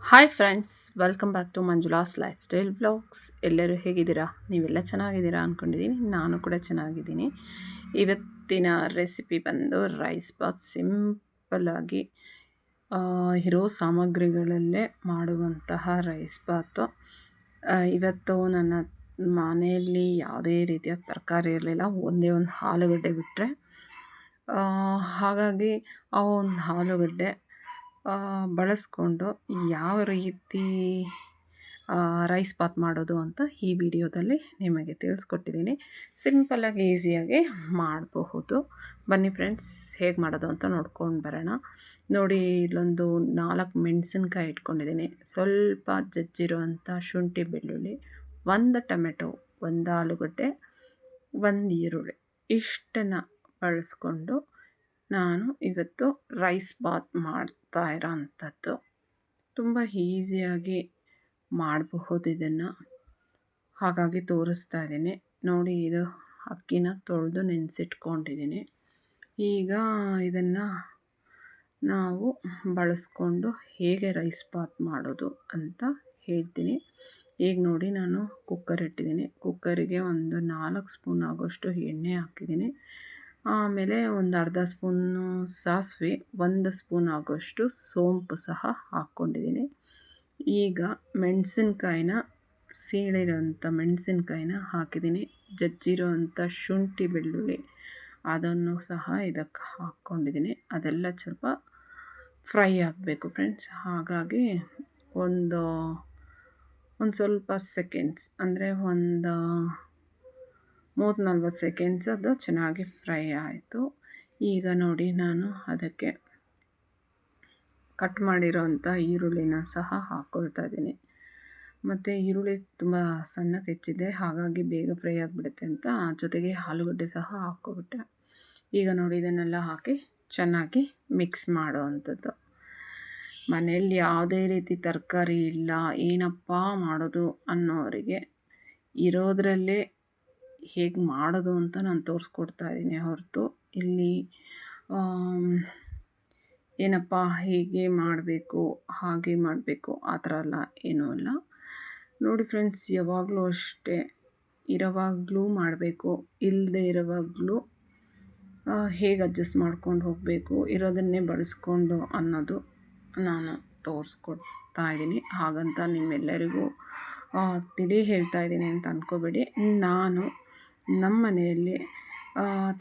Hi friends, welcome back to Manjula's lifestyle vlogs. ಎಲ್ಲರೂ ಹೇಗಿದ್ದೀರಾ? ನೀವೆಲ್ಲ ಚೆನ್ನಾಗಿದ್ದೀರಾ ಅಂದ್ಕೊಂಡಿದ್ದೀನಿ. ನಾನು ಕೂಡ ಚೆನ್ನಾಗಿದ್ದೀನಿ. ಇವತ್ತಿನ ರೆಸಿಪಿ ಬಂದು ರೈಸ್ ಬಾತ್. ಸಿಂಪಲ್ಲಾಗಿ ಇರೋ ಸಾಮಗ್ರಿಗಳಲ್ಲೇ ಮಾಡುವಂತಹ ರೈಸ್ ಬಾತು. ಇವತ್ತು ನನ್ನ ಮನೆಯಲ್ಲಿ ಯಾವುದೇ ರೀತಿಯ ತರಕಾರಿ ಇರಲಿಲ್ಲ, ಒಂದೇ ಒಂದು ಆಲೂಗಡ್ಡೆ ಬಿಟ್ಟರೆ. ಹಾಗಾಗಿ ಆ ಒಂದು ಆಲೂಗಡ್ಡೆ ಬಳಸ್ಕೊಂಡು ಯಾವ ರೀತಿ ರೈಸ್ ಬಾತ್ ಮಾಡೋದು ಅಂತ ಈ ವಿಡಿಯೋದಲ್ಲಿ ನಿಮಗೆ ತಿಳಿಸ್ಕೊಟ್ಟಿದ್ದೀನಿ. ಸಿಂಪಲ್ಲಾಗಿ ಈಸಿಯಾಗಿ ಮಾಡಬಹುದು. ಬನ್ನಿ ಫ್ರೆಂಡ್ಸ್, ಹೇಗೆ ಮಾಡೋದು ಅಂತ ನೋಡ್ಕೊಂಡು ಬರೋಣ. ನೋಡಿ, ಇಲ್ಲೊಂದು 4 ಮೆಣಸಿನ್ಕಾಯಿ ಇಟ್ಕೊಂಡಿದ್ದೀನಿ, ಸ್ವಲ್ಪ ಜಜ್ಜಿರುವಂಥ ಶುಂಠಿ ಬೆಳ್ಳುಳ್ಳಿ, 1 ಟೊಮೆಟೊ, 1 ಆಲೂಗಡ್ಡೆ, 1 ಈರುಳ್ಳಿ, ಇಷ್ಟನ್ನು ಬಳಸ್ಕೊಂಡು ನಾನು ಇವತ್ತು ರೈಸ್ ಬಾತ್ ಮಾಡ್ತಾ ಇರೋ ಅಂಥದ್ದು. ತುಂಬ ಈಸಿಯಾಗಿ ಮಾಡಬಹುದು ಇದನ್ನು, ಹಾಗಾಗಿ ತೋರಿಸ್ತಾ ಇದ್ದೀನಿ. ನೋಡಿ, ಇದು ಅಕ್ಕಿನ ತೊಳೆದು ನೆನೆಸಿಟ್ಕೊಂಡಿದ್ದೀನಿ. ಈಗ ಇದನ್ನು ನಾವು ಬಳಸ್ಕೊಂಡು ಹೇಗೆ ರೈಸ್ ಬಾತ್ ಮಾಡೋದು ಅಂತ ಹೇಳ್ತೀನಿ. ಈಗ ನೋಡಿ, ನಾನು ಕುಕ್ಕರ್ ಇಟ್ಟಿದ್ದೀನಿ. ಕುಕ್ಕರಿಗೆ ಒಂದು 4 ಸ್ಪೂನ್ ಆಗೋಷ್ಟು ಎಣ್ಣೆ ಹಾಕಿದ್ದೀನಿ. ಆಮೇಲೆ ಒಂದು ಅರ್ಧ ಸ್ಪೂನು ಸಾಸಿವೆ, 1 ಸ್ಪೂನ್ ಆಗೋಷ್ಟು ಸೋಂಪು ಸಹ ಹಾಕ್ಕೊಂಡಿದ್ದೀನಿ. ಈಗ ಮೆಣಸಿನ್ಕಾಯಿನ, ಸೀಳಿರೋಂಥ ಮೆಣಸಿನ್ಕಾಯಿನ ಹಾಕಿದ್ದೀನಿ. ಜಜ್ಜಿರೋಂಥ ಶುಂಠಿ ಬೆಳ್ಳುಳ್ಳಿ ಅದನ್ನು ಸಹ ಇದಕ್ಕೆ ಹಾಕ್ಕೊಂಡಿದ್ದೀನಿ. ಅದೆಲ್ಲ ಸ್ವಲ್ಪ ಫ್ರೈ ಆಗಬೇಕು ಫ್ರೆಂಡ್ಸ್. ಹಾಗಾಗಿ ಒಂದು ಸ್ವಲ್ಪ ಸೆಕೆಂಡ್ಸ್, ಅಂದರೆ ಒಂದು 30-40 ಸೆಕೆಂಡ್ಸ್ ಅದು ಚೆನ್ನಾಗಿ ಫ್ರೈ ಆಯಿತು. ಈಗ ನೋಡಿ, ನಾನು ಅದಕ್ಕೆ ಕಟ್ ಮಾಡಿರೋಂಥ ಈರುಳ್ಳಿನ ಸಹ ಹಾಕ್ಕೊಳ್ತಾ ಇದ್ದೀನಿ. ಮತ್ತು ಈರುಳ್ಳಿ ತುಂಬ ಸಣ್ಣಗೆ ಹೆಚ್ಚಿದೆ, ಹಾಗಾಗಿ ಬೇಗ ಫ್ರೈ ಆಗಿಬಿಡುತ್ತೆ ಅಂತ ಜೊತೆಗೆ ಆಲೂಗಡ್ಡೆ ಸಹ ಹಾಕ್ಕೊಬಿಟ್ಟೆ. ಈಗ ನೋಡಿ, ಇದನ್ನೆಲ್ಲ ಹಾಕಿ ಚೆನ್ನಾಗಿ ಮಿಕ್ಸ್ ಮಾಡೋ ಅಂಥದ್ದು. ಮನೆಯಲ್ಲಿ ಯಾವುದೇ ರೀತಿ ತರಕಾರಿ ಇಲ್ಲ, ಏನಪ್ಪ ಮಾಡೋದು ಅನ್ನೋರಿಗೆ ಇರೋದ್ರಲ್ಲೇ ಹೇಗೆ ಮಾಡೋದು ಅಂತ ನಾನು ತೋರಿಸ್ಕೊಡ್ತಾ ಇದ್ದೀನಿ ಹೊರತು ಇಲ್ಲಿ ಏನಪ್ಪ ಹೀಗೆ ಮಾಡಬೇಕು, ಹಾಗೆ ಮಾಡಬೇಕು ಆ ಥರ ಎಲ್ಲ ಏನೂ ಅಲ್ಲ. ನೋಡಿ ಫ್ರೆಂಡ್ಸ್, ಯಾವಾಗಲೂ ಅಷ್ಟೇ, ಇರೋವಾಗಲೂ ಮಾಡಬೇಕು, ಇಲ್ಲದೆ ಇರೋವಾಗಲೂ ಹೇಗೆ ಅಡ್ಜಸ್ಟ್ ಮಾಡ್ಕೊಂಡು ಹೋಗಬೇಕು, ಇರೋದನ್ನೇ ಬಳಸ್ಕೊಂಡು ಅನ್ನೋದು ನಾನು ತೋರಿಸ್ಕೊಡ್ತಾ ಇದ್ದೀನಿ. ಹಾಗಂತ ನಿಮ್ಮೆಲ್ಲರಿಗೂ ತಿಳಿ ಹೇಳ್ತಾ ಇದ್ದೀನಿ ಅಂತ ಅಂದ್ಕೋಬೇಡಿ. ನಾನು ನಮ್ಮ ಮನೆಯಲ್ಲಿ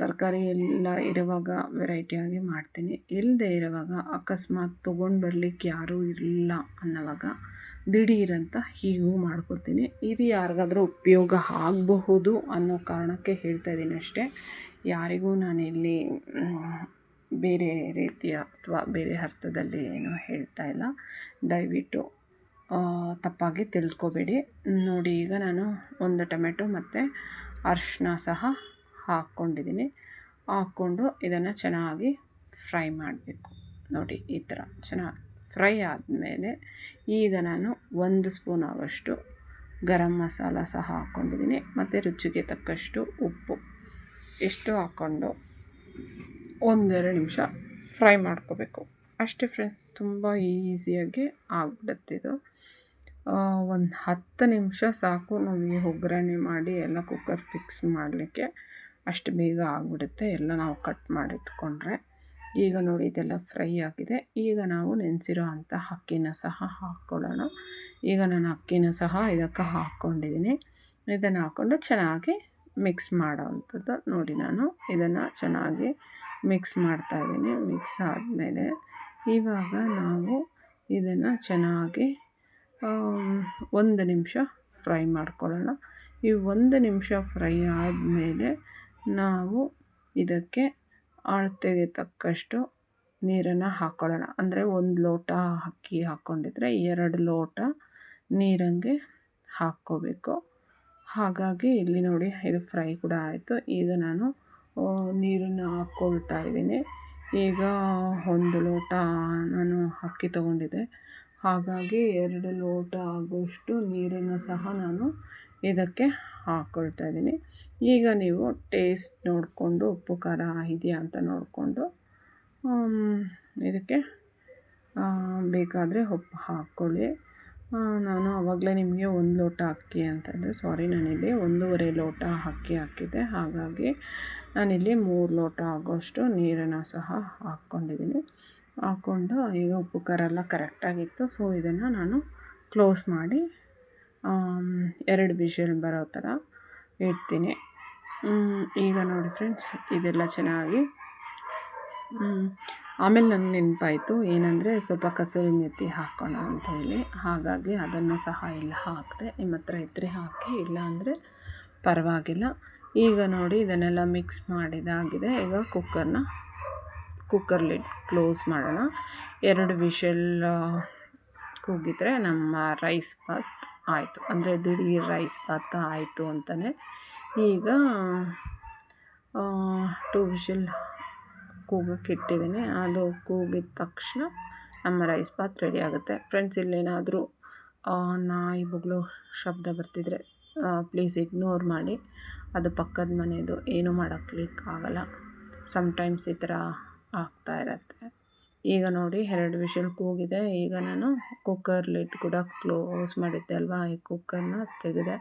ತರಕಾರಿ ಎಲ್ಲ ಇರುವಾಗ ವೆರೈಟಿಯಾಗಿ ಮಾಡ್ತೀನಿ, ಇಲ್ಲದೆ ಇರುವಾಗ ಅಕಸ್ಮಾತ್ ತೊಗೊಂಡು ಬರಲಿಕ್ಕೆ ಯಾರೂ ಇರಲಿಲ್ಲ ಅನ್ನೋವಾಗ ದಿಢೀರಂತ ಹೀಗೂ ಮಾಡ್ಕೊತೀನಿ. ಇದು ಯಾರಿಗಾದ್ರೂ ಉಪಯೋಗ ಆಗಬಹುದು ಅನ್ನೋ ಕಾರಣಕ್ಕೆ ಹೇಳ್ತಾ ಇದ್ದೀನಿ ಅಷ್ಟೇ. ಯಾರಿಗೂ ನಾನಿಲ್ಲಿ ಬೇರೆ ರೀತಿಯ ಅಥವಾ ಬೇರೆ ಅರ್ಥದಲ್ಲಿ ಏನೂ ಹೇಳ್ತಾ ಇಲ್ಲ, ದಯವಿಟ್ಟು ತಪ್ಪಾಗಿ ತಿಳ್ಕೊಬೇಡಿ. ನೋಡಿ, ಈಗ ನಾನು 1 ಟೊಮೆಟೊ ಮತ್ತು ಅರಿಶಿನ ಸಹ ಹಾಕ್ಕೊಂಡಿದ್ದೀನಿ. ಹಾಕ್ಕೊಂಡು ಇದನ್ನು ಚೆನ್ನಾಗಿ ಫ್ರೈ ಮಾಡಬೇಕು. ನೋಡಿ, ಈ ಥರ ಚೆನ್ನಾಗಿ ಫ್ರೈ ಆದಮೇಲೆ ಈಗ ನಾನು 1 ಸ್ಪೂನ್ ಆಗೋಷ್ಟು ಗರಂ ಮಸಾಲ ಸಹ ಹಾಕ್ಕೊಂಡಿದ್ದೀನಿ. ಮತ್ತು ರುಚಿಗೆ ತಕ್ಕಷ್ಟು ಉಪ್ಪು ಇಷ್ಟು ಹಾಕ್ಕೊಂಡು 1-2 ನಿಮಿಷ ಫ್ರೈ ಮಾಡ್ಕೋಬೇಕು ಅಷ್ಟೇ ಫ್ರೆಂಡ್ಸ್. ತುಂಬ ಈಸಿಯಾಗಿ ಆಗ್ಬಿಡುತ್ತೆ ಇದು. ಒಂದು 10 ನಿಮಿಷ ಸಾಕು ನಾವು ಈ ಒಗ್ಗರಣೆ ಮಾಡಿ ಎಲ್ಲ ಕುಕ್ಕರ್ ಫಿಕ್ಸ್ ಮಾಡಲಿಕ್ಕೆ. ಅಷ್ಟು ಬೇಗ ಆಗಿಬಿಡುತ್ತೆ ಎಲ್ಲ ನಾವು ಕಟ್ ಮಾಡಿಟ್ಕೊಂಡ್ರೆ. ಈಗ ನೋಡಿ, ಇದೆಲ್ಲ ಫ್ರೈ ಆಗಿದೆ. ಈಗ ನಾವು ನೆನೆಸಿರೋ ಅಂಥ ಅಕ್ಕಿನ ಸಹ ಹಾಕ್ಕೊಳ್ಳೋಣ. ಈಗ ನಾನು ಅಕ್ಕಿನ ಸಹ ಇದಕ್ಕೆ ಹಾಕ್ಕೊಂಡಿದ್ದೀನಿ. ಇದನ್ನು ಹಾಕ್ಕೊಂಡು ಚೆನ್ನಾಗಿ ಮಿಕ್ಸ್ ಮಾಡೋ ಅಂಥದ್ದು. ನೋಡಿ, ನಾನು ಇದನ್ನು ಚೆನ್ನಾಗಿ ಮಿಕ್ಸ್ ಮಾಡ್ತಾಯಿದ್ದೀನಿ. ಮಿಕ್ಸ್ ಆದಮೇಲೆ ಇವಾಗ ನಾವು ಇದನ್ನು ಚೆನ್ನಾಗಿ 1 ನಿಮಿಷ ಫ್ರೈ ಮಾಡ್ಕೊಳ್ಳೋಣ. ಈ 1 ನಿಮಿಷ ಫ್ರೈ ಆದಮೇಲೆ ನಾವು ಇದಕ್ಕೆ ಅಳತೆಗೆ ತಕ್ಕಷ್ಟು ನೀರನ್ನು ಹಾಕ್ಕೊಳ್ಳೋಣ. ಅಂದರೆ 1 ಲೋಟ ಅಕ್ಕಿ ಹಾಕ್ಕೊಂಡಿದ್ರೆ 2 ಲೋಟ ನೀರಂಗೆ ಹಾಕ್ಕೋಬೇಕು. ಹಾಗಾಗಿ ಇಲ್ಲಿ ನೋಡಿ, ಇದು ಫ್ರೈ ಕೂಡ ಆಯಿತು. ಈಗ ನಾನು ನೀರನ್ನು ಹಾಕ್ಕೊಳ್ತಾ ಇದ್ದೀನಿ. ಈಗ 1 ಲೋಟ ನಾನು ಅಕ್ಕಿ ತೊಗೊಂಡಿದ್ದೆ, ಹಾಗಾಗಿ 2 ಲೋಟ ಆಗೋಷ್ಟು ನೀರನ್ನು ಸಹ ನಾನು ಇದಕ್ಕೆ ಹಾಕ್ಕೊಳ್ತಾ ಇದ್ದೀನಿ. ಈಗ ನೀವು ಟೇಸ್ಟ್ ನೋಡಿಕೊಂಡು, ಉಪ್ಪು ಖಾರ ಇದೆಯಾ ಅಂತ ನೋಡಿಕೊಂಡು ಇದಕ್ಕೆ ಬೇಕಾದರೆ ಉಪ್ಪು ಹಾಕ್ಕೊಳ್ಳಿ. ನಾನು ಆವಾಗಲೇ ನಿಮಗೆ 1 ಲೋಟ ಅಕ್ಕಿ ಅಂತಂದರೆ ಸಾರಿ, ನಾನಿಲ್ಲಿ 1.5 ಲೋಟ ಅಕ್ಕಿ ಹಾಕಿದ್ದೆ. ಹಾಗಾಗಿ ನಾನಿಲ್ಲಿ 3 ಲೋಟ ಆಗೋಷ್ಟು ನೀರನ್ನು ಸಹ ಹಾಕ್ಕೊಂಡಿದ್ದೀನಿ. ಹಾಕ್ಕೊಂಡು ಈಗ ಉಪ್ಪು ಖಾರ ಎಲ್ಲ ಕರೆಕ್ಟಾಗಿತ್ತು. ಸೊ ಇದನ್ನು ನಾನು ಕ್ಲೋಸ್ ಮಾಡಿ 2 ವಿಷಲ್ ಬರೋ ಥರ ಇಡ್ತೀನಿ. ಈಗ ನೋಡಿ ಫ್ರೆಂಡ್ಸ್, ಇದೆಲ್ಲ ಚೆನ್ನಾಗಿ ಆಮೇಲೆ ನನಗೆ ನೆನಪಾಯಿತು ಏನಂದರೆ ಸ್ವಲ್ಪ ಕಸೂರಿ ಮೆಥಿ ಹಾಕೋಣ ಅಂಥೇಳಿ. ಹಾಗಾಗಿ ಅದನ್ನು ಸಹ ಇಲ್ಲಿ ಹಾಕಿದೆ. ನಿಮ್ಮ ಹತ್ರ ಇದ್ದರೆ ಹಾಕಿ, ಇಲ್ಲ ಅಂದರೆ ಪರವಾಗಿಲ್ಲ. ಈಗ ನೋಡಿ ಇದನ್ನೆಲ್ಲ ಮಿಕ್ಸ್ ಮಾಡಿದಾಗಿದೆ. ಈಗ ಕುಕ್ಕರ್ ಲಿಡ್ ಕ್ಲೋಸ್ ಮಾಡೋಣ. 2 ವಿಷಲ್ ಕೂಗಿದ್ರೆ ನಮ್ಮ ರೈಸ್ ಬಾತ್ ಆಯಿತು, ಅಂದರೆ ದಿಢೀರ್ ರೈಸ್ ಬಾತ್ ಆಯಿತು ಅಂತಲೇ. ಈಗ 2 ವಿಷಲ್ ಕೂಗಕ್ಕೆ ಇಟ್ಟಿದ್ದೀನಿ. ಅದು ಕೂಗಿದ ತಕ್ಷಣ ನಮ್ಮ ರೈಸ್ ಬಾತ್ ರೆಡಿ ಆಗುತ್ತೆ. ಫ್ರೆಂಡ್ಸ್, ಇಲ್ಲೇನಾದರೂ ನಾಯಿ ಬೊಗಳೋ ಶಬ್ದ ಬರ್ತಿದ್ರೆ ಪ್ಲೀಸ್ ಇಗ್ನೋರ್ ಮಾಡಿ. ಅದು ಪಕ್ಕದ ಮನೆಯದು, ಏನೂ ಮಾಡೋಕ್ಕಾಗಲ್ಲ. ಸಮ್ಟೈಮ್ಸ್ ಈ ಥರ ಆಗ್ತಾ ಇರತ್ತೆ. ಈಗ ನೋಡಿ 2 ವಿಷಲ್ ಕೂಗಿದೆ. ಈಗ ನಾನು ಕುಕ್ಕರ್ ಲಿಡ್ ಕೂಡ ಕ್ಲೋಸ್ ಮಾಡಿದ್ದೆ ಅಲ್ವಾ, ಈ ಕುಕ್ಕರ್ನ ತೆಗೆದೆ.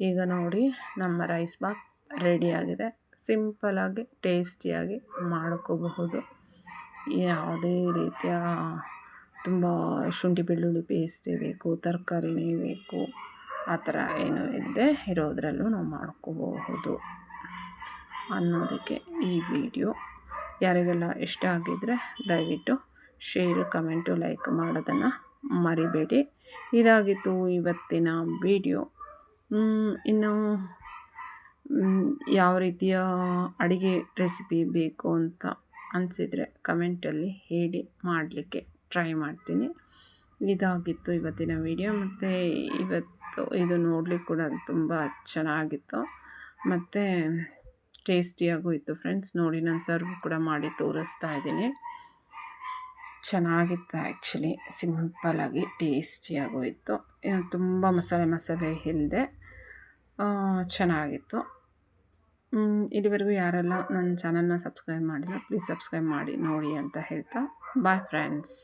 ಈಗ ನೋಡಿ ನಮ್ಮ ರೈಸ್ ಬಾತ್ ರೆಡಿಯಾಗಿದೆ. ಸಿಂಪಲಾಗಿ ಟೇಸ್ಟಿಯಾಗಿ ಮಾಡ್ಕೋಬಹುದು. ಯಾವುದೇ ರೀತಿಯ ತುಂಬ ಶುಂಠಿ ಬೆಳ್ಳುಳ್ಳಿ ಪೇಸ್ಟೇ ಬೇಕು, ತರಕಾರಿನೇ ಬೇಕು, ಆ ಥರ ಏನೂ ಇಲ್ಲದೆ ಇರೋದ್ರಲ್ಲೂ ನಾವು ಮಾಡ್ಕೋಬಹುದು ಅನ್ನೋದಕ್ಕೆ ಈ ವಿಡಿಯೋ. ಯಾರಿಗೆಲ್ಲ ಇಷ್ಟ ಆಗಿದ್ದರೆ ದಯವಿಟ್ಟು ಶೇರು, ಕಮೆಂಟು, ಲೈಕ್ ಮಾಡೋದನ್ನು ಮರಿಬೇಡಿ. ಇದಾಗಿತ್ತು ಇವತ್ತಿನ ವಿಡಿಯೋ. ಇನ್ನು ಯಾವ ರೀತಿಯ ಅಡುಗೆ ರೆಸಿಪಿ ಬೇಕು ಅಂತ ಅನಿಸಿದರೆ ಕಮೆಂಟಲ್ಲಿ ಹೇಳಿ, ಮಾಡಲಿಕ್ಕೆ ಟ್ರೈ ಮಾಡ್ತೀನಿ. ಇದಾಗಿತ್ತು ಇವತ್ತಿನ ವಿಡಿಯೋ. ಮತ್ತು ಇವತ್ತು ಇದು ನೋಡಲಿಕ್ಕೆ ಕೂಡ ತುಂಬ ಚೆನ್ನಾಗಿತ್ತು ಮತ್ತು ಟೇಸ್ಟಿಯಾಗೂ ಇತ್ತು ಫ್ರೆಂಡ್ಸ್. ನೋಡಿ, ನಾನು ಸರ್ವ್ ಕೂಡ ಮಾಡಿ ತೋರಿಸ್ತಾ ಇದ್ದೀನಿ. ಚೆನ್ನಾಗಿತ್ತು ಆ್ಯಕ್ಚುಲಿ, ಸಿಂಪಲ್ಲಾಗಿ ಟೇಸ್ಟಿಯಾಗೂ ಇತ್ತು. ತುಂಬ ಮಸಾಲೆ ಇಲ್ಲದೆ ಚೆನ್ನಾಗಿತ್ತು. ಇಲ್ಲಿವರೆಗೂ ಯಾರೆಲ್ಲ ನನ್ನ ಚಾನಲ್ನ ಸಬ್ಸ್ಕ್ರೈಬ್ ಮಾಡಿಲ್ಲ ಪ್ಲೀಸ್ ಸಬ್ಸ್ಕ್ರೈಬ್ ಮಾಡಿ ನೋಡಿ ಅಂತ ಹೇಳ್ತಾ ಬಾಯ್ ಫ್ರೆಂಡ್ಸ್.